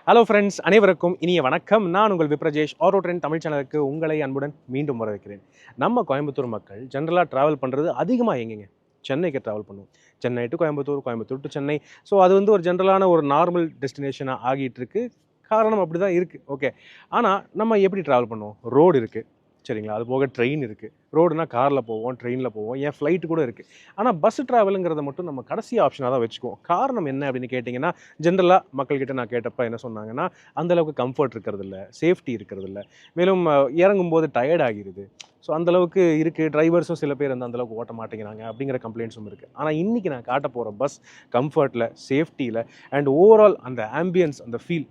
Hello friends, அனைவருக்கும் இனிய வணக்கம். நான் உங்கள் விப்ரஜேஷ். ஆட்டோ ட்ரெண்ட் தமிழ் சேனலுக்கு உங்களை அன்புடன் மீண்டும் வரவேற்கிறேன். நம்ம கோயம்புத்தூர் மக்கள் ஜென்ரலாக ட்ராவல் பண்ணுறது அதிகமாக எங்கேங்க? சென்னைக்கு ட்ராவல் பண்ணுவோம். Chennai to Coimbatore, Coimbatore to Chennai. So அது வந்து ஒரு ஜென்ரலான ஒரு நார்மல் டெஸ்டினேஷனாக ஆகிட்டு இருக்கு. காரணம் அப்படி தான் இருக்குது. ஓகே, ஆனால் நம்ம எப்படி ட்ராவல் பண்ணுவோம்? ரோடு இருக்குது, சரிங்களா? அது போக ட்ரெயின் இருக்குது. ரோடுனா காரில் போவோம், ட்ரெயினில் போவோம், ஏன் ஃப்ளைட்டு கூட இருக்குது. ஆனால் பஸ் ட்ராவலுங்கிறத மட்டும் நம்ம கடைசி ஆப்ஷனாக தான் வச்சுக்குவோம். காரணம் என்ன அப்படின்னு கேட்டிங்கன்னா, ஜென்ரலாக மக்கள்கிட்ட நான் கேட்டப்ப என்ன சொன்னாங்கன்னா, அந்தளவுக்கு கம்ஃபர்ட் இருக்கிறதில்ல, சேஃப்டி இருக்கிறதில்ல, மேலும் இறங்கும்போது டயர்ட் ஆகிடுது. ஸோ அந்தளவுக்கு இருக்குது. டிரைவர்ஸும் சில பேர் வந்து அந்தளவுக்கு ஓட்ட மாட்டேங்கிறாங்க அப்படிங்கிற கம்ப்ளைண்ட்ஸும் இருக்குது. ஆனால் இன்றைக்கி நான் காட்ட போகிற பஸ் கம்ஃபர்ட்டில், சேஃப்டியில் அண்ட் ஓவரால் அந்த ஆம்பியன்ஸ், அந்த ஃபீல்,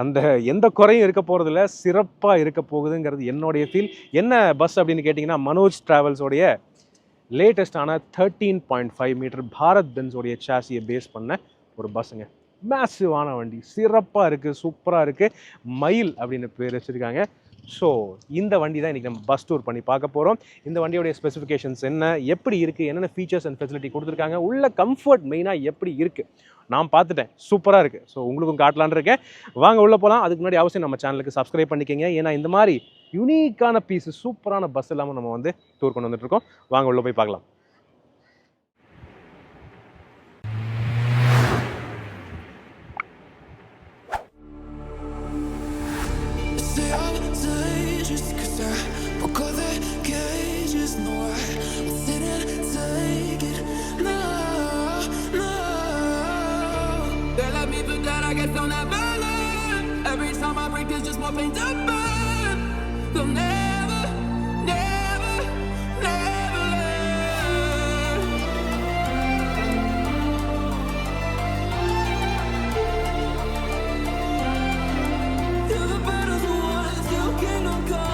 அந்த எந்த குறையும் இருக்க போகிறதில்ல, சிறப்பாக இருக்க போகுதுங்கிறது என்னுடைய ஃபீல். என்ன பஸ் அப்படின்னு கேட்டிங்கன்னா, மனோஜ் ட்ராவல்ஸோடைய லேட்டஸ்டான 13.5 மீட்டர் பாரத் பென்ஸோடைய சாசியை பேஸ் பண்ண ஒரு பஸ்ஸுங்க. மேசிவான வண்டி, சிறப்பாக இருக்குது, சூப்பராக இருக்குது. மயில் அப்படின்னு பேர் வச்சுருக்காங்க. ஸோ இந்த வண்டி தான் இன்றைக்கி நம்ம பஸ் டூர் பண்ணி பார்க்க போகிறோம். இந்த வண்டியோடைய ஸ்பெசிஃபிகேஷன்ஸ் என்ன, எப்படி இருக்குது, என்னென்ன ஃபீச்சர்ஸ் அண்ட் ஃபெசிலிட்டி கொடுத்துருக்காங்க, உள்ள கம்ஃபர்ட் மெயினாக எப்படி இருக்குது நான் பார்த்துட்டேன். சூப்பராக இருக்குது. ஸோ உங்களுக்கும் காட்டலான்னு இருக்கேன். வாங்க உள்ளே போகலாம். அதுக்கு முன்னாடி அவசியம் நம்ம சேனலுக்கு சப்ஸ்கிரைப் பண்ணிக்கோங்க. ஏன்னா இந்த மாதிரி யூனிக்கான பீஸு, சூப்பரான பஸ் இல்லாமல் நம்ம வந்து டூர் கொண்டு வந்துட்டுருக்கோம். வாங்க உள்ளே போய் பார்க்கலாம். Every time I break, there's just more pain to burn. They'll never, never, never learn. Till the battle's won, till kingdom come.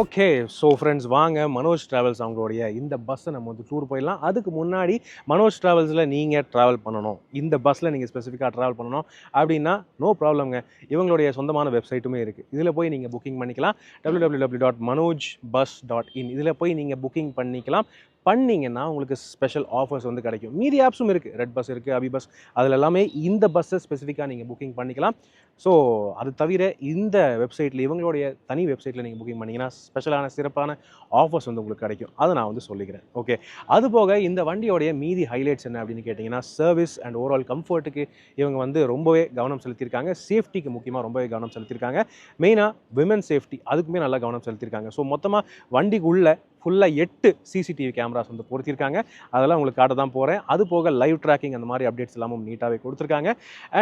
Okay, so friends, வாங்க மனோஜ் ட்ராவல்ஸ் அவங்களுடைய இந்த பஸ்ஸை நம்ம வந்து டூர் போயிடலாம். அதுக்கு முன்னாடி மனோஜ் ட்ராவல்ஸில் நீங்கள் ட்ராவல் பண்ணணும், இந்த பஸ்ஸில் நீங்கள் ஸ்பெசிஃபிக்காக ட்ராவல் பண்ணணும் அப்படின்னா நோ ப்ராப்ளம்ங்க. இவங்களுடைய சொந்தமான வெப்சைட்டுமே இருக்குது. இதில் போய் நீங்கள் புக்கிங் பண்ணிக்கலாம். www.manojbus.in இதில் போய் நீங்கள் புக்கிங் பண்ணிங்கன்னா உங்களுக்கு ஸ்பெஷல் ஆஃபர்ஸ் வந்து கிடைக்கும். மீதி ஆப்ஸும் இருக்குது, ரெட் பஸ் இருக்குது, அபி பஸ், அதில் எல்லாமே இந்த பஸ்ஸை ஸ்பெசிஃபிக்காக நீங்கள் புக்கிங் பண்ணிக்கலாம். ஸோ அது தவிர இந்த வெப்சைட்டில், இவங்களுடைய தனி வெப்சைட்டில் நீங்கள் புக்கிங் பண்ணிங்கன்னா ஸ்பெஷலான சிறப்பான ஆஃபர்ஸ் வந்து உங்களுக்கு கிடைக்கும். அதை நான் வந்து சொல்லிக்கிறேன். ஓகே, அதுபோக இந்த வண்டியோடைய மீதி ஹைலைட்ஸ் என்ன அப்படின்னு கேட்டிங்கன்னா, சர்வீஸ் அண்ட் ஓவரால் கம்ஃபர்ட்டுக்கு இவங்க வந்து ரொம்பவே கவனம் செலுத்தியிருக்காங்க. சேஃப்டிக்கு முக்கியமாக ரொம்பவே கவனம் செலுத்தியிருக்காங்க. மெயினாக விமன் சேஃப்டி, அதுக்குமே நல்லா கவனம் செலுத்தியிருக்காங்க. ஸோ மொத்தமாக வண்டிக்கு உள்ள ஃபுல்லாக 8 சிசிடிவி கேமராஸ் வந்து பொருத்திருக்காங்க. அதெல்லாம் உங்களுக்கு காட்ட தான் போகிறேன். அது போக லைவ் ட்ராக்கிங் அந்த மாதிரி அப்டேட்ஸ் எல்லாமும் நீட்டாகவே கொடுத்துருக்காங்க.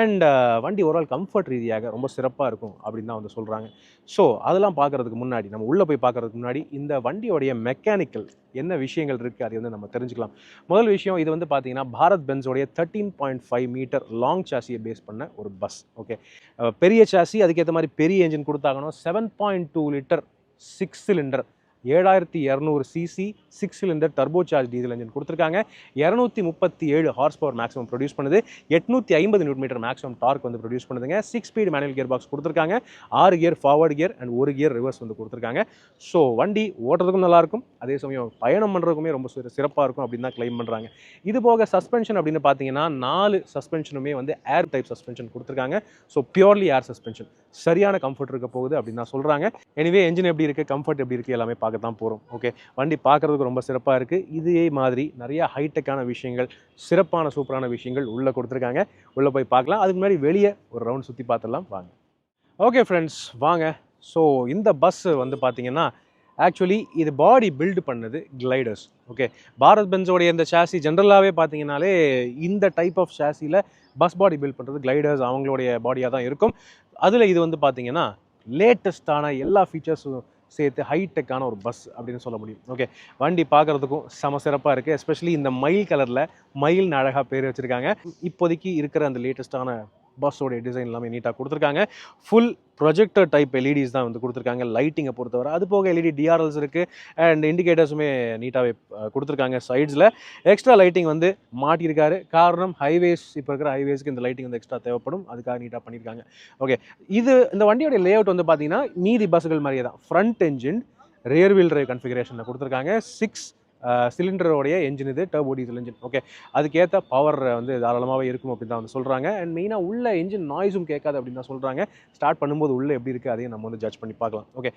அண்ட் வண்டி ஓவரால் கம்ஃபர்ட் ரீதியாக ரொம்ப சிறப்பாக இருக்கும் அப்படின்னு தான் வந்து சொல்கிறாங்க. ஸோ அதெல்லாம் பார்க்குறதுக்கு முன்னாடி, நம்ம உள்ளே போய் பார்க்குறதுக்கு முன்னாடி இந்த வண்டியோடைய மெக்கானிக்கல் என்ன விஷயங்கள் இருக்குது அது வந்து நம்ம தெரிஞ்சுக்கலாம். முதல் விஷயம், இது வந்து பார்த்தீங்கன்னா பாரத் பென்ஸோடைய 13.5 மீட்டர் லாங் சாசியை பேஸ் பண்ண ஒரு பஸ். ஓகே, பெரிய சாசி, அதுக்கேற்ற மாதிரி பெரிய என்ஜின் கொடுத்தாகணும். 7.2 litre 6 cylinder 7200 CC 6 cylinder turbo charge diesel engine கொடுத்துருக்காங்க. 237 ஹார்ஸ் பவர் மேக்ஸிமம் ப்ரொடியூஸ் பண்ணுது. 850 நியூட்டன் மீட்டர் மேக்ஸிமம் டார்க் வந்து ப்ரொடியூஸ் பண்ணுதுங்க. 6 ஸ்பீட் மேனுவல் கியர் பாக்ஸ் கொடுத்துருக்காங்க. 6 gear forward gear and 1 gear reverse வந்து கொடுத்துருக்காங்க. ஸோ வண்டி ஓட்டுறதுக்கும் நல்லாயிருக்கும், அதே சமயம் பயணம் பண்ணுறதுக்குமே ரொம்ப சிறப்பாக இருக்கும் அப்படின்னு தான் கிளைம் பண்ணுறாங்க. இது போக சஸ்பென்ஷன் அப்படின்னு பார்த்தீங்கன்னா 4 சஸ்பென்ஷனுமே வந்து ஏர் டைப் சஸ்பென்ஷன் கொடுத்துருக்காங்க. ஸோ பியூர்லி ஏர் சஸ்பென்ஷன், சரியான கம்ஃபர்ட் இருக்க போகுது அப்படின்னு தான் சொல்கிறாங்க. எனிவே என்ஜின் எப்படி இருக்குது, கம்ஃபர்ட் எப்படி இருக்குது, எல்லாமே பார்க்க தான் போகிறோம். ஓகே, வண்டி பார்க்குறதுக்கு ரொம்ப சிறப்பாக இருக்குது. இதே மாதிரி நிறைய ஹைடெக்கான விஷயங்கள், சிறப்பான சூப்பரான விஷயங்கள் உள்ளே கொடுத்துருக்காங்க. உள்ளே போய் பார்க்கலாம். அதுக்கு முன்னாடி வெளியே ஒரு ரவுண்ட் சுற்றி பார்த்துடலாம் வாங்க. ஓகே ஃப்ரெண்ட்ஸ், வாங்க. ஸோ இந்த பஸ் வந்து பார்த்திங்கன்னா ஆக்சுவலி இது பாடி பில்டு பண்ணது கிளைடர்ஸ். ஓகே, பாரத் பென்ஸோடைய இந்த ஷாசி ஜென்ரலாகவே பார்த்தீங்கன்னாலே இந்த டைப் ஆஃப் ஷாசியில் பஸ் பாடி பில்ட் பண்ணுறது கிளைடர்ஸ் அவங்களுடைய பாடியாக தான் இருக்கும். அதில் இது வந்து பார்த்தீங்கன்னா லேட்டஸ்டான எல்லா ஃபீச்சர்ஸும் சேர்த்து ஹைடெக்கான ஒரு பஸ் அப்படின்னு சொல்ல முடியும். ஓகே, வண்டி பார்க்குறதுக்கும் செம சிறப்பாக இருக்குது. எஸ்பெஷலி இந்த மயில் கலரில் மயில்னு அழகாக பேர் வச்சுருக்காங்க. இப்போதைக்கு இருக்கிற அந்த லேட்டஸ்ட்டான பஸ்ஸோடைய டிசைன் எல்லாமே நீட்டாக கொடுத்துருக்காங்க. ஃபுல் ப்ரொஜெக்டர் டைப் எல்இடிஸ் தான் வந்து கொடுத்துருக்காங்க லைட்டிங்கை பொறுத்தவரை. அது போக எல்இடி டிஆர்எல்ஸ் இருக்குது அண்ட் இண்டிகேட்டர்ஸுமே நீட்டாகவே கொடுத்துருக்காங்க. சைட்ஸில் எக்ஸ்ட்ரா லைட்டிங் வந்து மாட்டியிருக்காரு. காரணம் ஹைவேஸ், இப்போ இருக்கிற ஹைவேஸ்க்கு இந்த லைட்டிங் வந்து எக்ஸ்ட்ரா தேவைப்படும், அதுக்காக நீட்டாக பண்ணியிருக்காங்க. ஓகே, இந்த வண்டியோடைய லேஅவுட் வந்து பார்த்தீங்கன்னா மீதி பஸ்ஸுகள் மாதிரியே தான். Front engine rear wheel drive கன்ஃபிகரேஷனில் கொடுத்துருக்காங்க. 6 சிலிண்டரோடைய என்ஜின், இது டர்போ டீசல் என்ஜின். ஓகே, அதுக்கேற்ற பவர் வந்து தாராளமாகவே இருக்கும் அப்படின்னு தான் வந்து சொல்கிறாங்க. அண்ட் மெயினாக உள்ள என்ஜின் நாய்ஸும் கேட்காது அப்படின்னு தான் சொல்கிறாங்க. ஸ்டார்ட் பண்ணும்போது உள்ளே எப்படி இருக்குது அதையும் நம்ம வந்து ஜட்ஜ் பண்ணி பார்க்கலாம். ஓகே,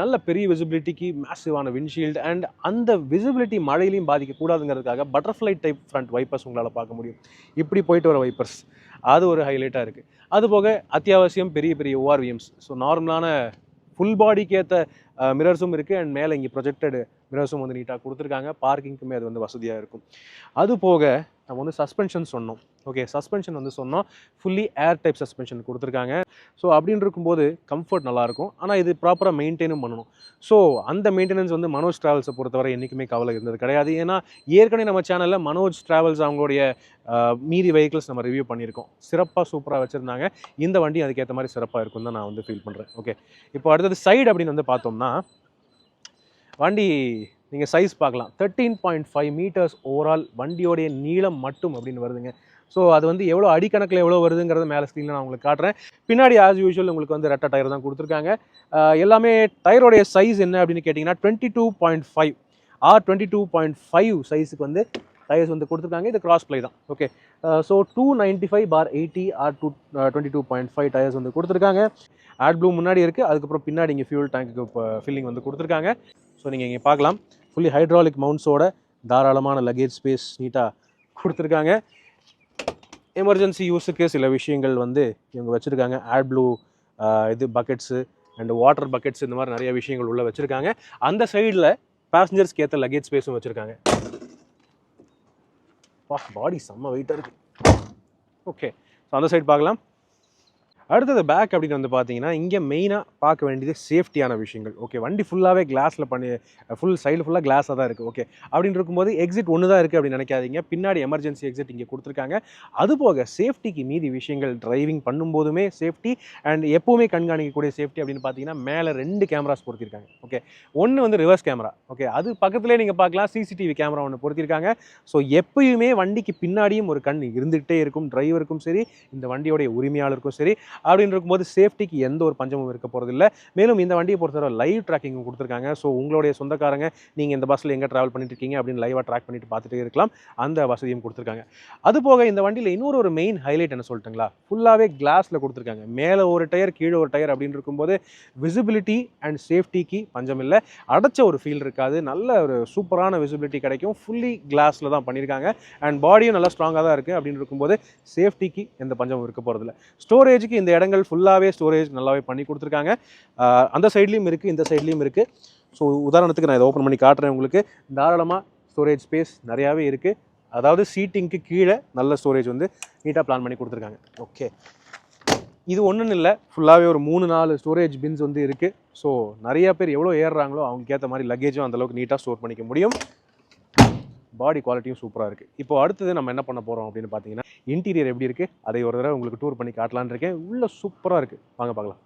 நல்ல பெரிய விசிபிலிட்டிக்கு மேசிவான விண்ட்ஷீல்டு அண்ட் அந்த விசிபிலிட்டி மழையிலையும் பாதிக்கக்கூடாதுங்கிறதுக்காக பட்டர்ஃப்ளை டைப் ஃப்ரண்ட் வைப்பர்ஸ் உங்களால் பார்க்க முடியும். இப்படி போயிட்டு வர வைப்பர்ஸ், அது ஒரு ஹைலைட்டாக இருக்குது. அதுபோக அத்தியாவசியம் பெரிய பெரிய ஓஆர்விஎம்ஸ். ஸோ நார்மலான ஃபுல் பாடிக்கு ஏற்ற மிரர்ஸும் இருக்குது அண்ட் மேலே இங்கே ப்ரொஜெக்டட் மிரர்ஸும் வந்து நீட்டாக கொடுத்துருக்காங்க. பார்க்கிங்க்குமே அது வந்து வசதியாக இருக்கும். அது போக நம்ம வந்து சஸ்பென்ஷன் சொன்னோம். ஓகே, சஸ்பென்ஷன் வந்து சொன்னோம் ஃபுல்லி ஏர் டைப் சஸ்பென்ஷன் கொடுத்துருக்காங்க. ஸோ அப்படின்னு இருக்கும்போது கம்ஃபர்ட் நல்லாயிருக்கும். ஆனால் இது ப்ராப்பராக மெயின்டைனும் பண்ணணும். ஸோ அந்த மெயின்டெனன்ஸ் வந்து மனோஜ் ட்ராவல்ஸை பொறுத்தவரை என்றைக்குமே கவலை இருந்தது கிடையாது. ஏன்னா ஏற்கனவே நம்ம சேனலில் மனோஜ் ட்ராவல்ஸ் அவங்களுடைய மீதி வெஹிக்கிள்ஸ் நம்ம ரிவ்யூ பண்ணியிருக்கோம். சிறப்பாக சூப்பராக வச்சுருந்தாங்க. இந்த வண்டி அதுக்கேற்ற மாதிரி சிறப்பாக இருக்கும் தான் நான் வந்து ஃபீல் பண்ணுறேன். ஓகே, இப்போ அடுத்தது சைடு அப்படின்னு வந்து பார்த்தோம்னா வண்டி நீங்கள் சைஸ் பார்க்கலாம். 13.5 மீட்டர்ஸ் ஓவரால் வண்டியோடைய நீளம் மட்டும் அப்படின்னு வருதுங்க. ஸோ அது வந்து எவ்வளோ அடிக்கணக்கில் எவ்வளோ வருதுங்கிறத மேலே ஸ்க்ரீனில் நான் உங்களுக்கு காட்டுறேன். பின்னாடி ஆஸ் யூஷுவல் உங்களுக்கு வந்து ரெட்டை டயர் தான் கொடுத்துருக்காங்க. எல்லாமே டயரோடைய சைஸ் என்ன அப்படின்னு கேட்டிங்கன்னா 22.5 R22.5 சைஸுக்கு வந்து டயர்ஸ் வந்து கொடுத்துருக்காங்க. இது கிராஸ் ப்ளை தான். ஓகே, ஸோ 295/80 R22.5 டயர்ஸ் வந்து கொடுத்துருக்காங்க. ஆட் ப்ளூ முன்னாடி இருக்குது, அதுக்கப்புறம் பின்னாடி இங்கே ஃபியூல் டேங்க்கு இப்போ ஃபில்லிங் வந்து கொடுத்துருக்காங்க. ஸோ நீங்கள் இங்கே பார்க்கலாம் ஃபுல்லி ஹைட்ராலிக் மவுண்ட்ஸோட தாராளமான லக்கேஜ் ஸ்பேஸ் நீட்டாக கொடுத்துருக்காங்க. எமர்ஜென்சி யூஸுக்கு சில விஷயங்கள் வந்து இவங்க வச்சுருக்காங்க. ஆட் ப்ளூ இது பக்கெட்ஸு அண்ட் வாட்டர் பக்கெட்ஸ், இந்த மாதிரி நிறைய விஷயங்கள் உள்ளே வச்சுருக்காங்க. அந்த சைடில் பேசஞ்சர்ஸ்க்கு ஏற்ற லக்கேஜ் ஸ்பேஸும் வச்சுருக்காங்க. பாடி செம்ம வெயிட்டாக இருக்குது. ஓகே, ஸோ அந்த சைடு பார்க்கலாம். அடுத்தது பேக் அப்படின்னு வந்து பார்த்தீங்கன்னா இங்கே மெயினாக பார்க்க வேண்டியது சேஃப்டியான விஷயங்கள். ஓகே, வண்டி ஃபுல்லாகவே கிளாஸில் ஃபுல் சைடு ஃபுல்லாக கிளாஸாக தான் இருக்குது. ஓகே, அப்படின்னு இருக்கும்போது எக்ஸிட் ஒன்று தான் இருக்குது அப்படின்னு நினைக்காதீங்க. பின்னாடி எமர்ஜென்சி எக்ஸிட் இங்கே கொடுத்துருக்காங்க. அதுபோக சேஃப்டிக்கு மீதி விஷயங்கள் டிரைவிங் பண்ணும்போதுமே சேஃப்டி அண்ட் எப்போவுமே கண்காணிக்கக்கூடிய சேஃப்டி அப்படின்னு பார்த்தீங்கன்னா மேலே 2 கேமராஸ் பொருத்திருக்காங்க. ஓகே, ஒன்று வந்து ரிவர்ஸ் கேமரா. ஓகே, அது பக்கத்துலேயே நீங்கள் பார்க்கலாம் சிசிடிவி கேமரா ஒன்று பொருத்திருக்காங்க. ஸோ எப்பயுமே வண்டிக்கு பின்னாடியும் ஒரு கண் இருந்துகிட்டே இருக்கும், டிரைவருக்கும் சரி இந்த வண்டியோடைய உரிமையாளருக்கும் சரி. அப்படின்னு இருக்கும்போது சேஃப்டிக்கு எந்த ஒரு பஞ்சமும் இருக்க போகிறதில்ல. மேலும் இந்த வண்டியை பொறுத்தவரை லைவ் ட்ராக்கிங்கும் கொடுத்துருக்காங்க. ஸோ உங்களுடைய சொந்தக்காரங்க நீங்கள் இந்த பஸ்ஸில் எங்கே ட்ராவல் பண்ணிட்டு இருக்கீங்க அப்படின்னு லைவாக ட்ராக் பண்ணிட்டு பார்த்துட்டே இருக்கலாம். அந்த வசதியும் கொடுத்துருக்காங்க. அதுபோக இந்த வண்டியில் இன்னொரு மெயின் ஹைலைட் என்ன சொல்லிட்டுங்களா, ஃபுல்லாகவே கிளாஸில் கொடுத்துருக்காங்க. மேலே ஒரு டயர் கீழே ஒரு டயர் அப்படின்னு இருக்கும்போது விசிபிலிட்டி அண்ட் சேஃப்டிக்கு பஞ்சம் இல்லை. அடைச்ச ஒரு ஃபீல் இருக்காது. நல்ல ஒரு சூப்பரான விசிபிலிட்டி கிடைக்கும். ஃபுல்லி கிளாஸில் தான் பண்ணியிருக்காங்க அண்ட் பாடியும் நல்லா ஸ்ட்ராங்காக தான் இருக்குது. அப்படின்னு இருக்கும்போது சேஃப்டிக்கு எந்த பஞ்சமும் இருக்க போகிறதில்ல. ஸ்டோரேஜுக்கு இந்த இடங்கள் ஃபுல்லாகவே ஸ்டோரேஜ் நல்லாவே பண்ணி கொடுத்துருக்காங்க. அந்த சைட்லேயும் இருக்குது, இந்த சைட்லேயும் இருக்குது. ஸோ உதாரணத்துக்கு நான் இதை ஓப்பன் பண்ணி காட்டுறேன் உங்களுக்கு. தாராளமாக ஸ்டோரேஜ் ஸ்பேஸ் நிறையாவே இருக்குது. அதாவது சீட்டிங்க்கு கீழே நல்ல ஸ்டோரேஜ் வந்து நீட்டாக பிளான் பண்ணி கொடுத்துருக்காங்க. ஓகே, இது ஒன்றும் இல்லை, ஃபுல்லாகவே ஒரு 3-4 ஸ்டோரேஜ் பின்ஸ் வந்து இருக்குது. ஸோ நிறைய பேர் எவ்வளோ ஏறுறாங்களோ அவங்களுக்கு ஏற்ற மாதிரி லக்கேஜும் அந்தளவுக்கு நீட்டாக ஸ்டோர் பண்ணிக்க முடியும். பாடி குவாலிட்டியும் சூப்பராக இருக்குது. இப்போ அடுத்தது நம்ம என்ன பண்ண போகிறோம் அப்படின்னு பார்த்தீங்கன்னா இன்டீரியர் எப்படி இருக்குது அதை ஒரு தடவை உங்களுக்கு டூர் பண்ணி காட்டலான்னு இருக்கேன். உள்ளே சூப்பராக இருக்குது, வாங்க பார்க்கலாம்.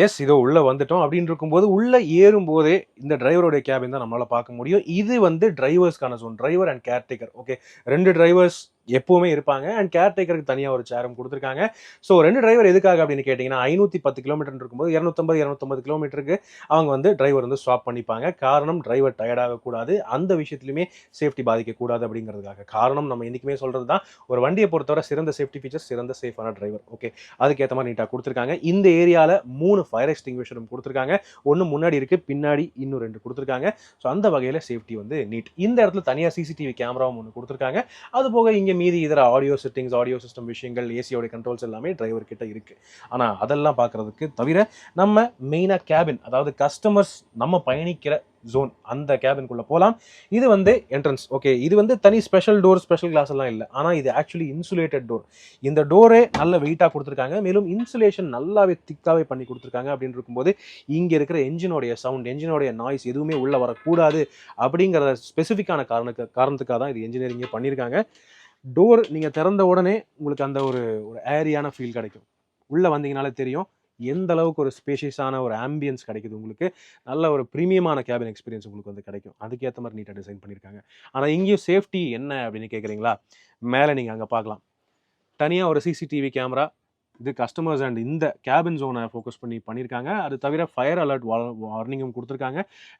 எஸ், இதோ உள்ளே வந்துட்டோம். அப்படின்னு இருக்கும்போது உள்ளே ஏறும்போதே இந்த டிரைவருடைய கேபின் தான் நம்மளால் பார்க்க முடியும். இது வந்து டிரைவர்ஸ்க்கான zone, driver and caretaker. Okay, 2 drivers எப்பவுமே இருப்பாங்க அண்ட் கேர்டேக்கருக்கு தனியாக ஒரு சேரும் கொடுத்துருக்காங்க. ஸோ 2 டிரைவர் எதுக்காக அப்படின்னு கேட்டிங்கன்னா 510 கிலோமீட்டர் இருக்கும்போது 250 கிலோமீட்டருக்கு அவங்க வந்து டிரைவர் வந்து ஸ்வாப் பண்ணிப்பாங்க. காரணம் டிரைவர் டயர்டாகக்கூடாது, அந்த விஷயத்துலையுமே சேஃப்டி பாதிக்கக்கூடாது அப்படிங்கிறதுக்காக. காரணம் நம்ம என்றைக்குமே சொல்கிறது தான், ஒரு வண்டியை பொறுத்தவரை சிறந்த சேஃப்டி ஃபீச்சர்ஸ், சிறந்த சேஃபான டிரைவர். ஓகே, அதுக்கேற்ற மாதிரி நீட்டாக கொடுத்துருக்காங்க. இந்த ஏரியாவில் 3 ஃபயர் எக்ஸ்டிங்விஷரும் கொடுத்துருக்காங்க. ஒன்று முன்னாடி இருக்குது, பின்னாடி இன்னும் 2 கொடுத்துருக்காங்க. ஸோ அந்த வகையில் சேஃப்டி வந்து நீட். இந்த இடத்துல தனியாக சிசிடிவி கேமராவும் ஒன்று கொடுத்துருக்காங்க. அது போக இங்கே மீதி இதர ஆடியோ செட்டிங்ஸ், ஆடியோ சிஸ்டம் விஷயங்கள், ஏசியோட கண்ட்ரோல்ஸ் எல்லாமே டிரைவர் கிட்ட இருக்கு. ஆனால் அதெல்லாம் பார்க்கறதுக்கு தவிர நம்ம மெயினாக கேபின், அதாவது கஸ்டமர்ஸ் நம்ம பயணிக்கிற ஜோன், அந்த கேபின்குள்ளே போகலாம். இது வந்து என்ட்ரன்ஸ். ஓகே, இது வந்து தனி ஸ்பெஷல் டோர், ஸ்பெஷல் கிளாஸ் எல்லாம் இல்லை. ஆனால் இது ஆக்சுவலி இன்சுலேட்டட் டோர். இந்த டோரே நல்ல வெயிட்டாக கொடுத்துருக்காங்க, மேலும் இன்சுலேஷன் நல்லாவே திக்காகவே பண்ணி கொடுத்துருக்காங்க. அப்படின்னு இருக்கும்போது இங்கே இருக்கிற என்ஜினோடைய சவுண்ட், என்ஜினோடைய நாய்ஸ் எதுவுமே உள்ளே வரக்கூடாது அப்படிங்கிற ஸ்பெசிஃபிக்கான காரணத்துக்காக தான் இது என்ஜினியரிங்கே பண்ணியிருக்காங்க. டோர் நீங்கள் திறந்த உடனே உங்களுக்கு அந்த ஒரு ஏரியான ஃபீல் கிடைக்கும். உள்ளே வந்தீங்கனாலே தெரியும் எந்த அளவுக்கு ஒரு ஸ்பேஷியஸான ஒரு ஆம்பியன்ஸ் கிடைக்குது உங்களுக்கு. நல்ல ஒரு ப்ரீமியமான கேபின் எக்ஸ்பீரியன்ஸ் உங்களுக்கு வந்து கிடைக்கும். அதுக்கேற்ற மாதிரி நீட்டாக டிசைன் பண்ணியிருக்காங்க. ஆனால் இங்கேயும் சேஃப்டி என்ன அப்படின்னு கேட்குறீங்களா, மேலே நீங்கள் அங்கே பார்க்கலாம் தனியாக ஒரு சிசிடிவி கேமரா. இது கஸ்டமர்ஸ் அண்ட் இந்த கேபின் ஜோனை ஃபோக்கஸ் பண்ணியிருக்காங்க. அது தவிர ஃபயர் அலர்ட் வார்னிங்கும் கொடுத்துருக்காங்க.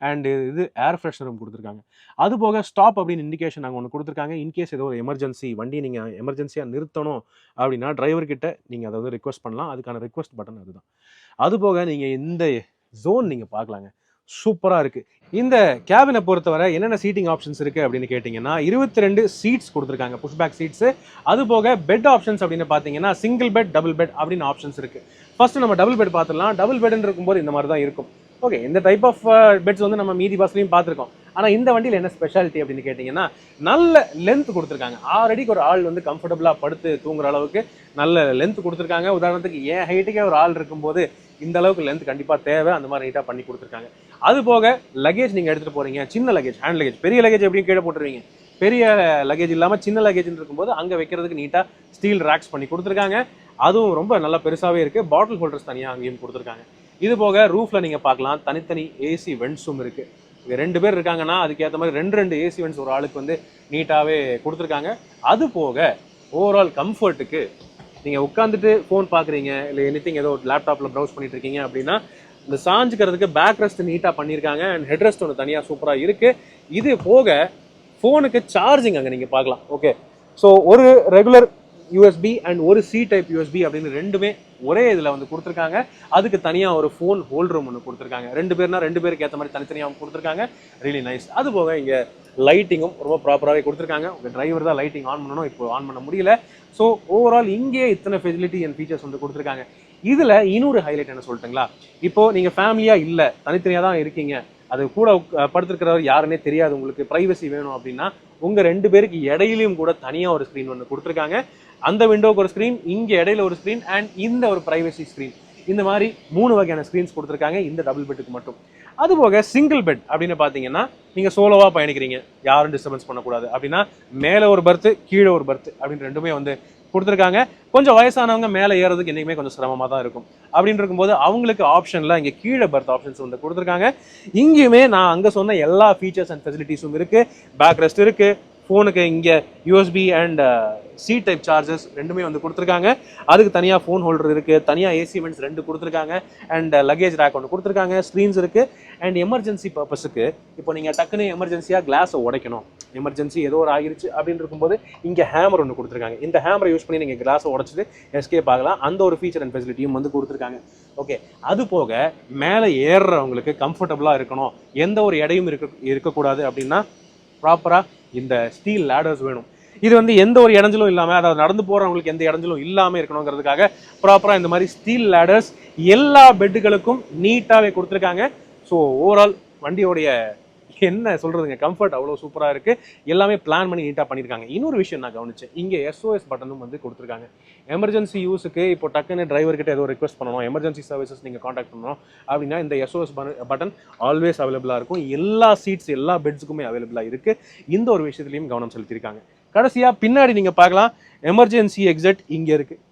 அண்ட் இது ஏர் ஃப்ரெஷ்னரும் கொடுத்துருக்காங்க. அது போக ஸ்டாப் அப்படின்னு இண்டிகேஷன் நாங்கள் ஒன்று கொடுத்துருக்காங்க. இன்கேஸ் ஏதோ ஒரு எமர்ஜென்சி வண்டி நீங்கள் எமர்ஜென்சியாக நிறுத்தணும் அப்படின்னா டிரைவர்கிட்ட நீங்கள் அதை வந்து ரிக்வஸ்ட் பண்ணலாம். அதுக்கான ரிக்வஸ்ட் பட்டன் அதுதான். அது போக நீங்கள் இந்த ஜோன் நீங்கள் பார்க்கலாங்க, சூப்பராக இருக்குது. இந்த கேபினை பொறுத்தவரை என்னென்ன சீட்டிங் ஆப்ஷன்ஸ் இருக்குது அப்படின்னு கேட்டிங்கன்னா 22 சீட்ஸ் கொடுத்துருக்காங்க, புஷ்பேக் சீட்ஸு. அது போக பெட் ஆப்ஷன்ஸ் அப்படின்னு பார்த்தீங்கன்னா சிங்கிள் பெட், டபுள் பெட் அப்படின்னு ஆப்ஷன்ஸ் இருக்குது. ஃபர்ஸ்ட் நம்ம டபுள் பெட் பார்த்துடலாம். டபுள் பெட்னு இருக்கும்போது இந்த மாதிரி தான் இருக்கும். ஓகே, இந்த டைப் ஆஃப் பெட்ஸ் வந்து நம்ம மீதி பஸ்லையும் பார்த்துருக்கோம். ஆனால் இந்த வண்டியில் என்ன ஸ்பெஷாலிட்டி அப்படின்னு கேட்டிங்கன்னா நல்ல லென்த் கொடுத்துருக்காங்க. 6 அடிக்கு ஒரு ஆள் வந்து கம்ஃபர்டபுளாக படுத்து தூங்குற அளவுக்கு நல்ல லென்த் கொடுத்துருக்காங்க. உதாரணத்துக்கு என் ஹைட்டுக்கே ஒரு ஆள் இருக்கும்போது இந்த அளவுக்கு லென்த் கண்டிப்பாக தேவை, அந்த மாதிரி நீட்டாக பண்ணி கொடுத்துருக்காங்க. அது போக லக்கேஜ் நீங்கள் எடுத்துகிட்டு போகிறீங்க, சின்ன லக்கேஜ், ஹேண்ட் லக்கேஜ், பெரிய லக்கேஜ் எப்படியும் கீழே போட்டுருவீங்க. பெரிய லக்கேஜ் இல்லாமல் சின்ன லக்கேஜ்னு இருக்கும்போது அங்கே வைக்கிறதுக்கு நீட்டாக ஸ்டீல் ரேக்ஸ் பண்ணி கொடுத்துருக்காங்க. அதுவும் ரொம்ப நல்லா பெருசாகவே இருக்குது. பாட்டில் ஹோல்டர்ஸ் தனியாக அங்கேயும் கொடுத்துருக்காங்க. இது போக ரூஃபில் நீங்கள் பார்க்கலாம் தனித்தனி ஏசி வென்ட்ஸும் இருக்குது. இங்கே 2 பேர் இருக்காங்கன்னா அதுக்கேற்ற மாதிரி 2 ஏசி வென்ட்ஸ் ஒரு ஆளுக்கு வந்து நீட்டாகவே கொடுத்துருக்காங்க. அது போக ஓவரால் கம்ஃபர்ட்டுக்கு நீங்கள் உட்காந்துட்டு ஃபோன் பார்க்குறீங்க, இல்லை எனிதிங் ஏதோ லேப்டாப்பில் ப்ரௌஸ் பண்ணிட்டு இருக்கீங்க அப்படின்னா இந்த சாஞ்சுக்கிறதுக்கு பேக் ரெஸ்ட் நீட்டாக பண்ணியிருக்காங்க. அண்ட் ஹெட் ரெஸ்ட் ஒன்று தனியாக சூப்பராக இருக்குது. இது போக ஃபோனுக்கு சார்ஜிங் அங்கே நீங்கள் பார்க்கலாம். ஓகே, ஸோ ஒரு ரெகுலர் யூஎஸ்பி அண்ட் ஒரு சி டைப் யூஎஸ்பி அப்படின்னு 2மே ஒரே இதில் வந்து கொடுத்துருக்காங்க. அதுக்கு தனியாக ஒரு ஃபோன் ஹோல்டரும் ஒன்று கொடுத்துருக்காங்க. 2 பேர்னா 2 பேருக்கு ஏற்ற மாதிரி தனித்தனியாக கொடுத்துருக்காங்க. Really nice. அது போக இங்கே லைட்டிங்கும் ரொம்ப ப்ராப்பராகவே கொடுத்துருக்காங்க. உங்கள் டிரைவர் தான் லைட்டிங் ஆன் பண்ணணும், இப்போ ஆன் பண்ண முடியல. ஸோ ஓவரால் இங்கே இத்தனை ஃபெசிலிட்டி அண்ட் ஃபீச்சர்ஸ் வந்து கொடுத்துருக்காங்க. இதில் இன்னொரு ஹைலைட் என்ன சொல்லிட்டுங்களா, இப்போது நீங்கள் ஃபேமிலியாக இல்லை, தனித்தனியாக தான் இருக்கீங்க, அது கூட படுத்திருக்கிறவர் யாருன்னே தெரியாது, உங்களுக்கு ப்ரைவசி வேணும் அப்படின்னா உங்கள் 2 பேருக்கு இடையிலையும் கூட தனியாக ஒரு ஸ்க்ரீன் ஒன்று கொடுத்துருக்காங்க. அந்த விண்டோவுக்கு ஒரு ஸ்க்ரீன், இங்கே இடையில ஒரு ஸ்க்ரீன் அண்ட் இந்த ஒரு ப்ரைவசி ஸ்க்ரீன், இந்த மாதிரி 3 வகையான ஸ்க்ரீன்ஸ் கொடுத்துருக்காங்க இந்த டபுள் பெட்டுக்கு மட்டும். அதுபோக சிங்கிள் பெட் அப்படின்னு பார்த்தீங்கன்னா நீங்கள் சோலோவாக பயணிக்கிறீங்க, யாரும் டிஸ்டர்பன்ஸ் பண்ணக்கூடாது அப்படின்னா மேலே ஒரு பர்த்து கீழே ஒரு பர்த்து அப்படின்னு 2மே வந்து கொடுத்துருக்காங்க. கொஞ்சம் வயசானவங்க மேலே ஏறதுக்கு என்றைக்குமே கொஞ்சம் சிரமமாக தான் இருக்கும். அப்படின்னு இருக்கும்போது அவங்களுக்கு ஆப்ஷனில் இங்கே கீழே பர்த் ஆப்ஷன்ஸ் வந்து கொடுத்துருக்காங்க. இங்கேயுமே நான் அங்கே சொன்ன எல்லா ஃபீச்சர்ஸ் அண்ட் ஃபெசிலிட்டிஸும் இருக்குது. பேக் ரெஸ்ட் இருக்குது, ஃபோனுக்கு இங்கே USB and C type charges 2மே வந்து கொடுத்துருக்காங்க. அதுக்கு தனியாக ஃபோன் ஹோல்டர் இருக்குது, தனியாக ஏசி வென்ட்ஸ் 2 கொடுத்துருக்காங்க அண்ட் லக்கேஜ் ரேக் ஒன்று கொடுத்துருக்காங்க, ஸ்க்ரீன்ஸ் இருக்குது. அண்ட் எமர்ஜென்சி பர்பஸுக்கு இப்போ நீங்கள் டக்குன்னு எமர்ஜென்சியாக கிளாஸை உடைக்கணும், எமர்ஜென்சி ஏதோ ஒரு ஆகிருச்சு அப்படின்னு இருக்கும்போது இங்கே ஹேமர் ஒன்று கொடுத்துருக்காங்க. இந்த ஹேமரை யூஸ் பண்ணி நீங்கள் கிளாஸை உடைச்சிட்டு எஸ்கேப் ஆகலாம். அந்த ஒரு ஃபீச்சர் அண்ட் ஃபெசிலிட்டியும் வந்து கொடுத்துருக்காங்க. ஓகே, அது போக மேலே ஏறுறவங்களுக்கு கம்ஃபர்டபுளாக இருக்கணும், எந்த ஒரு எடையும் இருக்கக்கூடாது அப்படின்னா ப்ராப்பராக இந்த ஸ்டீல் லேடர்ஸ் வேணும். இது வந்து எந்த ஒரு இடைஞ்சலும் இல்லாமல், அதாவது நடந்து போகிறவங்களுக்கு எந்த இடைஞ்சலும் இல்லாமல் இருக்கணுங்கிறதுக்காக ப்ராப்பராக இந்த மாதிரி ஸ்டீல் லேடர்ஸ் எல்லா பெட்டுகளுக்கும் நீட்டாகவே கொடுத்துருக்காங்க. ஸோ ஓவரால் வண்டியோடைய என்ன சொல்கிறதுங்க, கம்ஃபர்ட் அவ்வளோ சூப்பராக இருக்குது. எல்லாமே பிளான் பண்ணி நீட்டாக பண்ணியிருக்காங்க. இன்னொரு விஷயம் நான் கவனிச்சேன், இங்கே எஸ்ஓஎஸ் பட்டனும் வந்து கொடுத்துருக்காங்க. எமர்ஜென்சி யூஸுக்கு இப்போ டக்குன்னு டிரைவர்கிட்ட ஏதோ ரிக்வஸ்ட் பண்ணணும், எமர்ஜென்சி சர்வீசஸ் நீங்கள் காண்டாக்ட் பண்ணணும் அப்படின்னா இந்த எஸ்ஓஎஸ் பட்டன் ஆல்வேஸ் அவைலபிளாக இருக்கும். எல்லா சீட்ஸ் எல்லா பெட்ஸுக்குமே அவைலபிளாக இருக்குது. இந்த ஒரு விஷயத்துலையும் கவனம் செலுத்தியிருக்காங்க. கடைசியாக பின்னாடி நீங்கள் பார்க்கலாம் எமர்ஜென்சி எக்ஸிட் இங்கே இருக்குது.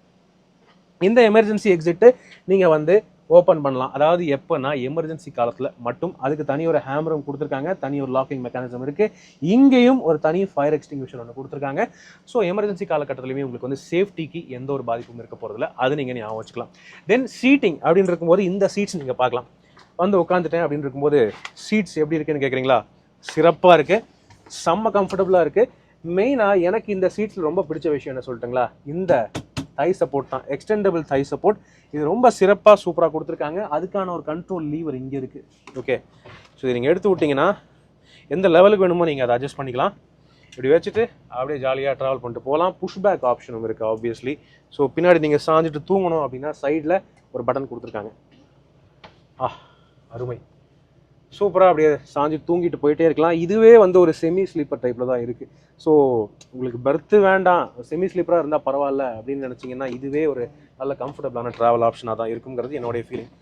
இந்த எமர்ஜென்சி எக்ஸிட்டு நீங்கள் வந்து ஓப்பன் பண்ணலாம். அதாவது எப்போனா எமர்ஜென்சி காலத்தில் மட்டும். அதுக்கு தனி ஒரு ஹேமரும் கொடுத்துருக்காங்க, தனி ஒரு லாக்கிங் மெக்கானிசம் இருக்குது. இங்கேயும் ஒரு தனி ஃபயர் எக்ஸ்டிங்விஷர் ஒன்று கொடுத்துருக்காங்க. ஸோ எமர்ஜென்சி காலகட்டத்திலுமே உங்களுக்கு வந்து சேஃப்டிக்கு எந்த ஒரு பாதிப்பும் இருக்க போகிறதில்ல, அது நீங்கள் ஞாபகம் வச்சுக்கலாம். தென் சீட்டிங் அப்படின்னு இருக்கும்போது இந்த சீட்ஸ் நீங்கள் பார்க்கலாம். வந்து உட்காந்துட்டேன் அப்படின்னு இருக்கும்போது சீட்ஸ் எப்படி இருக்குன்னு கேட்குறீங்களா, சிறப்பாக இருக்குது, செம்ம கம்ஃபர்டபுளாக இருக்குது. மெயினாக எனக்கு இந்த சீட்ஸில் ரொம்ப பிடிச்ச விஷயம் என்ன சொல்லிட்டுங்களா, இந்த தை சப்போர்ட் தான், எக்ஸ்டெண்டபிள் தை சப்போர்ட். இது ரொம்ப சிறப்பாக சூப்பராக கொடுத்துருக்காங்க. அதுக்கான ஒரு கண்ட்ரோல் லீவர் இங்கே இருக்குது. ஓகே, ஸோ இது நீங்கள் எடுத்து விட்டிங்கன்னா எந்த லெவலுக்கு வேணுமோ நீங்கள் அதை அட்ஜஸ்ட் பண்ணிக்கலாம். இப்படி வச்சுட்டு அப்படியே ஜாலியாக ட்ராவல் பண்ணிட்டு போகலாம். புஷ் பேக் ஆப்ஷனும் இருக்குது ஆப்வியஸ்லி. ஸோ பின்னாடி நீங்கள் சாஞ்சிட்டு தூங்கணும் அப்படின்னா சைடில் ஒரு பட்டன் கொடுத்துருக்காங்க. அருமை, சூப்பராக அப்படியே சாஞ்சு தூங்கிட்டு போயிட்டே இருக்கலாம். இதுவே வந்து ஒரு செமி ஸ்லீப்பர் டைப்பில் தான் இருக்குது. ஸோ உங்களுக்கு பெர்த்து வேண்டாம், செமி ஸ்லீப்பராக இருந்தால் பரவாயில்ல அப்படின்னு நினச்சிங்கன்னா இதுவே ஒரு நல்ல கம்ஃபர்டபுளான ட்ராவல் ஆப்ஷனாக தான் இருக்குங்கிறது என்னுடைய ஃபீலிங்.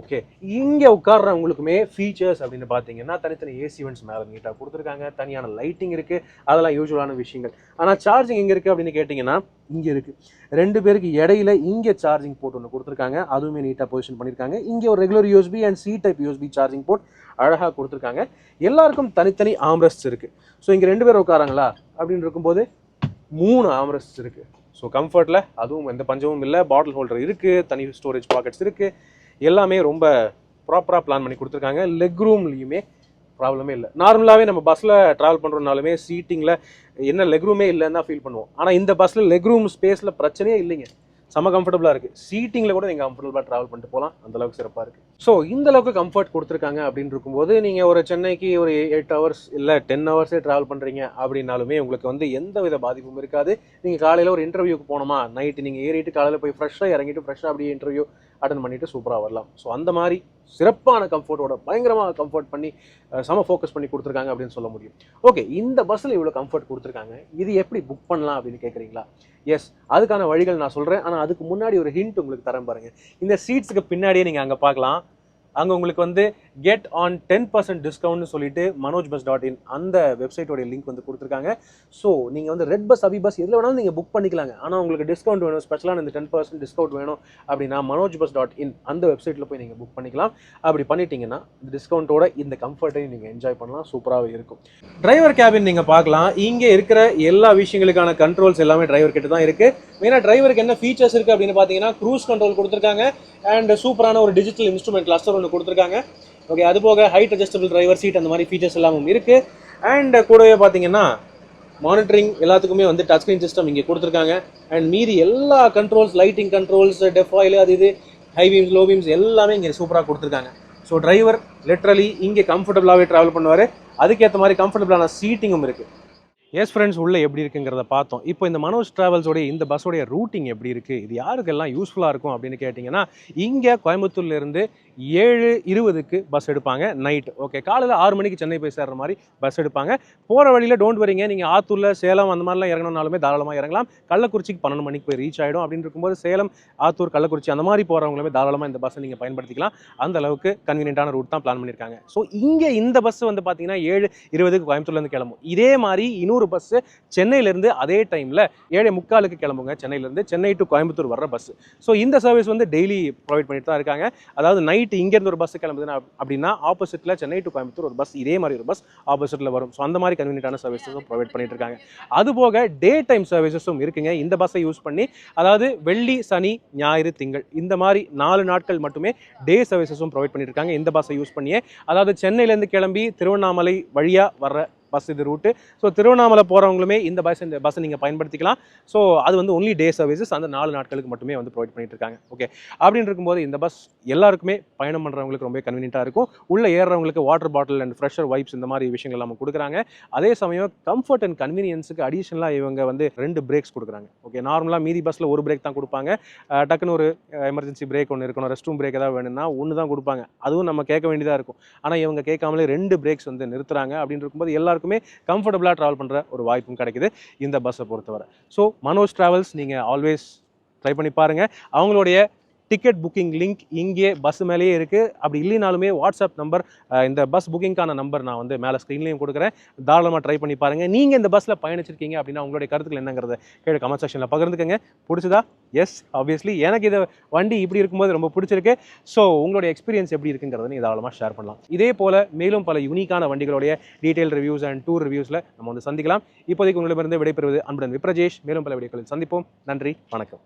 ஓகே, இங்கே உட்கார்றவங்களுக்குமே ஃபீச்சர்ஸ் அப்படின்னு பார்த்தீங்கன்னா தனித்தனி ஏசி வென்ட்ஸ் மேலே நீட்டாக கொடுத்துருக்காங்க. தனியான லைட்டிங் இருக்குது, அதெல்லாம் யூஸ்வலான விஷயங்கள். ஆனால் சார்ஜிங் எங்கே இருக்குது அப்படின்னு கேட்டிங்கன்னா இங்கே இருக்குது. 2 பேருக்கு இடையில இங்கே சார்ஜிங் போர்ட் ஒன்று கொடுத்துருக்காங்க, அதுவுமே நீட்டாக பொசிஷன் பண்ணியிருக்காங்க. இங்கே ஒரு regular USB and C type USB charging port அழகாக கொடுத்துருக்காங்க. எல்லாருக்கும் தனித்தனி ஆம்ரெஸ்ட்ஸ் இருக்குது. ஸோ இங்கே 2 பேர் உட்காராங்களா அப்படின்னு இருக்கும்போது 3 ஆம்ரெஸ்ட்ஸ் இருக்குது. ஸோ கம்ஃபர்ட்டில் அதுவும் எந்த பஞ்சமும் இல்லை. பாட்டில் ஹோல்டர் இருக்குது, தனி ஸ்டோரேஜ் பாக்கெட்ஸ் இருக்குது, எல்லாமே ரொம்ப ப்ராப்பராக பிளான் பண்ணி கொடுத்துருக்காங்க. லெக் ரூம்லேயுமே ப்ராப்ளமே இல்லை. நார்மலாகவே நம்ம பஸ்ஸில் ட்ராவல் பண்ணுறதுனாலுமே சீட்டிங்கில் என்ன லெக் ரூமே இல்லைன்னு தான் ஃபீல் பண்ணுவோம். ஆனால் இந்த பஸ்ஸில் லெக் ரூம் ஸ்பேஸில் பிரச்சனையே இல்லைங்க, செம்ம கம்ஃபர்டபுளாக இருக்குது. சீட்டிங்கில் கூட நீங்கள் கம்ஃபர்டபுளாக ட்ராவல் பண்ணிட்டு போகலாம், அந்தளவுக்கு சிறப்பாக இருக்குது. ஸோ இந்த அளவுக்கு கம்ஃபர்ட் கொடுத்துருக்காங்க அப்படின்னு இருக்கும்போது நீங்கள் ஒரு சென்னைக்கு ஒரு 8 ஹவர்ஸ் இல்லை 10 ஹவர்ஸே ட்ராவல் பண்ணுறீங்க அப்படின்னாலுமே உங்களுக்கு வந்து எந்த வித பாதிப்பும் இருக்காது. நீங்கள் காலையில் ஒரு இன்டர்வியூக்கு போனோமா, நைட்டு நீங்கள் ஏறிட்டு காலையில் போய் ஃப்ரெஷ்ஷாக இறங்கிட்டு ஃப்ரெஷ்ஷாக அப்படியே இன்டர்வியூ அட்டன் பண்ணிட்டு சூப்பராக வரலாம். ஸோ அந்த மாதிரி சிறப்பான கம்ஃபர்ட்டோட பயங்கரமாக கம்ஃபர்ட் பண்ணி செம ஃபோக்கஸ் பண்ணி கொடுத்துருக்காங்க அப்படின்னு சொல்ல முடியும். ஓகே, இந்த பஸ்ஸில் இவ்வளோ கம்ஃபர்ட் கொடுத்துருக்காங்க, இது எப்படி புக் பண்ணலாம் அப்படின்னு கேட்குறீங்களா? எஸ், அதுக்கான வழிகள் நான் சொல்கிறேன். ஆனால் அதுக்கு முன்னாடி ஒரு ஹிண்ட் உங்களுக்கு தரேன் பாருங்கள். இந்த சீட்ஸுக்கு பின்னாடியே நீங்கள் அங்கே பார்க்கலாம், அங்கே உங்களுக்கு வந்து கெட் ஆன் 10% டிஸ்கவுண்ட்னு சொல்லிட்டு manojbus.in அந்த வெப்சைட்டோடைய லிங்க் வந்து கொடுத்துருக்காங்க. ஸோ நீங்கள் வந்து ரெட் பஸ், அபி பஸ் எதில் வேணாலும் நீங்கள் புக் பண்ணிக்கலாங்க. ஆனால் உங்களுக்கு டிஸ்கவுண்ட் வேணும், ஸ்பெஷலான இந்த 10% டிஸ்கவுண்ட் வேணும் அப்படின்னா manojbus.in அந்த வெப்சைட்டில் போய் நீங்கள் புக் பண்ணிக்கலாம். அப்படி பண்ணிட்டீங்கன்னா இந்த டிஸ்கவுண்ட்டோட இந்த கம்ஃபர்ட்டையும் நீங்கள் என்ஜாய் பண்ணலாம், சூப்பராகவே இருக்கும். டிரைவர் கேபின் நீங்கள் பார்க்கலாம், இங்கே இருக்கிற எல்லா விஷயங்களுக்கான கண்ட்ரோல்ஸ் எல்லாமே டிரைவர் கிட்ட தான் இருக்குது. மெயினாக டிரைவருக்கு என்ன ஃபீச்சர்ஸ் இருக்குது அப்படின்னு பார்த்தீங்கன்னா க்ரூஸ் கண்ட்ரோல் கொடுத்துருக்காங்க அண்ட் சூப்பரான ஒரு டிஜிட்டல் இன்ஸ்ட்ருமெண்ட் கிளஸ்டர் ஒன்று கொடுத்துருக்காங்க. ஓகே, அது போக ஹைட் அட்ஜஸ்டபிள் டிரைவர் சீட் அந்த மாதிரி ஃபீச்சர்ஸ் எல்லாமும் இருக்குது. அண்ட் கூடவே பார்த்தீங்கன்னா மானிட்டரிங் எல்லாத்துக்குமே வந்து டச் ஸ்க்ரீன் சிஸ்டம் இங்கே கொடுத்துருக்காங்க. அண்ட் மீதி எல்லா கண்ட்ரோல்ஸ், லைட்டிங் கண்ட்ரோல்ஸ், டெஃப் ஆயில், அது இது ஹை பீம்ஸ், லோ பீம்ஸ் எல்லாமே இங்கே சூப்பராக கொடுத்துருக்காங்க. ஸோ டிரைவர் லிட்ரலி இங்கே கம்ஃபர்டபுளாகவே ட்ராவல் பண்ணுவார். அதுக்கேற்ற மாதிரி கம்ஃபர்டபுளான சீட்டிங்கும் இருக்குது. எஸ் ஃப்ரெண்ட்ஸ், உள்ளே எப்படி இருக்குங்கிறத பார்த்தோம். இப்போ இந்த மனோஜ் ட்ராவல்ஸோடைய இந்த பஸ்ஸோடைய ரூட்டிங் எப்படி இருக்குது, இது யாருக்கெல்லாம் யூஸ்ஃபுல்லாக இருக்கும் அப்படின்னு கேட்டிங்கன்னா இங்கே கோயம்புத்தூர்லேருந்து 7:20க்கு பஸ் எடுப்பாங்க நைட். ஓகே, காலையில் 6 மணிக்கு சென்னை போய் சேர்ற மாதிரி பஸ் எடுப்பாங்க. போகிற வழியில் டோன்ட் வரிங்க, நீங்கள் ஆத்தூரில், சேலம் அந்த மாதிரிலாம் இறங்கணுனாலுமே தாராளமாக இறங்கலாம். கள்ளக்குறிச்சிக்கு 12 மணிக்கு போய் ரீச் ஆகிடும். அப்படின்னு இருக்கும்போது சேலம், ஆத்தூர், கள்ளக்குறிச்சி அந்த மாதிரி போகிறவங்களுமே தாராளமாக இந்த பஸ்ஸை நீங்கள் பயன்படுத்திக்கலாம். அந்த அளவுக்கு கன்வீனியன்ட்டான ரூட் தான் பிளான் பண்ணியிருக்காங்க. ஸோ இங்கே இந்த பஸ் வந்து பார்த்தீங்கன்னா 7:20க்கு கோயம்புத்தூர்லேருந்து கிளம்பும். இதே மாதிரி இன்னொரு பஸ் சென்னையிலேருந்து அதே டைமில் 7:45க்கு கிளம்புங்க. சென்னையிலேருந்து சென்னை டு கோயம்புத்தூர் வர்ற பஸ். ஸோ இந்த சர்வீஸ் வந்து டெய்லி ப்ரொவைட் பண்ணிட்டு தான் இருக்காங்க. அதாவது நைட்டு இங்கேருந்து ஒரு பஸ் கிளம்புதுன்னா அப்படின்னா ஆப்போசிட்டில் சென்னை டு கோயம்புத்தூர் ஒரு பஸ், இதே மாதிரி ஒரு பஸ் ஆப்போசிட்டில் வரும். ஸோ அந்த மாதிரி கன்வீனியன்ட்டான சர்வீஸஸும் ப்ரொவைட் பண்ணிட்டு இருக்காங்க. அதுபோக டே டைம் சர்வீசஸும் இருக்குங்க இந்த பஸ்ஸை யூஸ் பண்ணி. அதாவது வெள்ளி, சனி, ஞாயிறு, திங்கள் இந்த மாதிரி 4 நாட்கள் மட்டுமே டே சர்வீசஸும் ப்ரொவைட் பண்ணிட்டு இருக்காங்க இந்த பஸ்ஸை யூஸ் பண்ணியே. அதாவது சென்னையிலேருந்து கிளம்பி திருவண்ணாமலை வழியாக வர்ற பஸ் இது ரூட்டு. ஸோ திருவண்ணாமலை போகிறவங்களுமே இந்த பஸ்ஸை நீங்கள் பயன்படுத்திக்கலாம். ஸோ அது வந்து ஒன்லி டே சர்வீசஸ், அந்த 4 நாட்களுக்கு மட்டுமே வந்து ப்ரொவைட் பண்ணிட்டு இருக்காங்க. ஓகே, அப்படின்னு இருக்கும்போது இந்த பஸ் எல்லாருக்குமே பயணம் பண்ணுறவங்களுக்கு ரொம்ப கன்வீனியன்ட்டாக இருக்கும். உள்ளே ஏறுறவங்களுக்கு water bottle and fresher wipes இந்த மாதிரி விஷயங்கள் நம்ம கொடுக்குறாங்க. அதே சமயம் கம்ஃபர்ட் அண்ட் கன்வீனியன்ஸுக்கு அடிஷனலாக இவங்க வந்து 2 பிரேக்ஸ் கொடுக்குறாங்க. ஓகே, நார்மலாக மீதி பஸ்ஸில் ஒரு பிரேக் தான் கொடுப்பாங்க. டக்குன்னு ஒரு எமர்ஜென்சி பிரேக் ஒன்று இருக்கணும், ரெஸ்ட் ரூம் பிரேக் ஏதாவது வேணும்னா ஒன்று தான் கொடுப்பாங்க. அதுவும் நம்ம கேட்க வேண்டியதாக இருக்கும். ஆனால் இவங்க கேட்காமலே 2 பிரேக்ஸ் வந்து நிறுத்துறாங்க. அப்படின்னு இருக்கும்போது எல்லாருக்குமே கம்ஃபர்டபுளாக ட்ராவல் பண்ணுற ஒரு வாய்ப்பும் கிடைக்குது இந்த பஸ்ஸை பொறுத்தவரை. ஸோ மனோஜ் ட்ராவல்ஸ் நீங்கள் ஆல்வேஸ் ட்ரை பண்ணி பாருங்கள். அவங்களுடைய டிக்கெட் புக்கிங் லிங்க் இங்கே பஸ் மேலேயே இருக்குது. அப்படி இல்லைனாலுமே வாட்ஸ்அப் நம்பர், இந்த பஸ் புக்கிங்கான நம்பர் நான் வந்து மேலே ஸ்க்ரீன்லேயும் கொடுக்குறேன். தாராளமாக ட்ரை பண்ணி பாருங்கள். நீங்கள் இந்த பஸ்ஸில் பயணிச்சிருக்கீங்க அப்படின்னா உங்களுடைய கருத்துக்கள் என்னங்கிறத கீழே கமெண்ட் செக்ஷனில் பகிர்ந்துக்கங்க. பிடிச்சதா? எஸ், ஆப்வியஸ்லி எனக்கு இந்த வண்டி இப்படி இருக்கும்போது ரொம்ப பிடிச்சிருக்கு. ஸோ உங்களுடைய எக்ஸ்பீரியன்ஸ் எப்படி இருக்குங்கிறத நீங்கள் தாராளமாக ஷேர் பண்ணலாம். இதே போல் மேலும் பல யூனிக்கான வண்டிகளுடைய டீட்டெயில் ரிவ்யூஸ் அண்ட் டூர் ரிவ்யூஸில் நம்ம வந்து சந்திக்கலாம். இப்போதைக்கு உங்களிடமிருந்து விடைபெறுவது அன்புடன் விப்ரஜேஷ். மேலும் பல வீடியோக்களில் சந்திப்போம். நன்றி, வணக்கம்.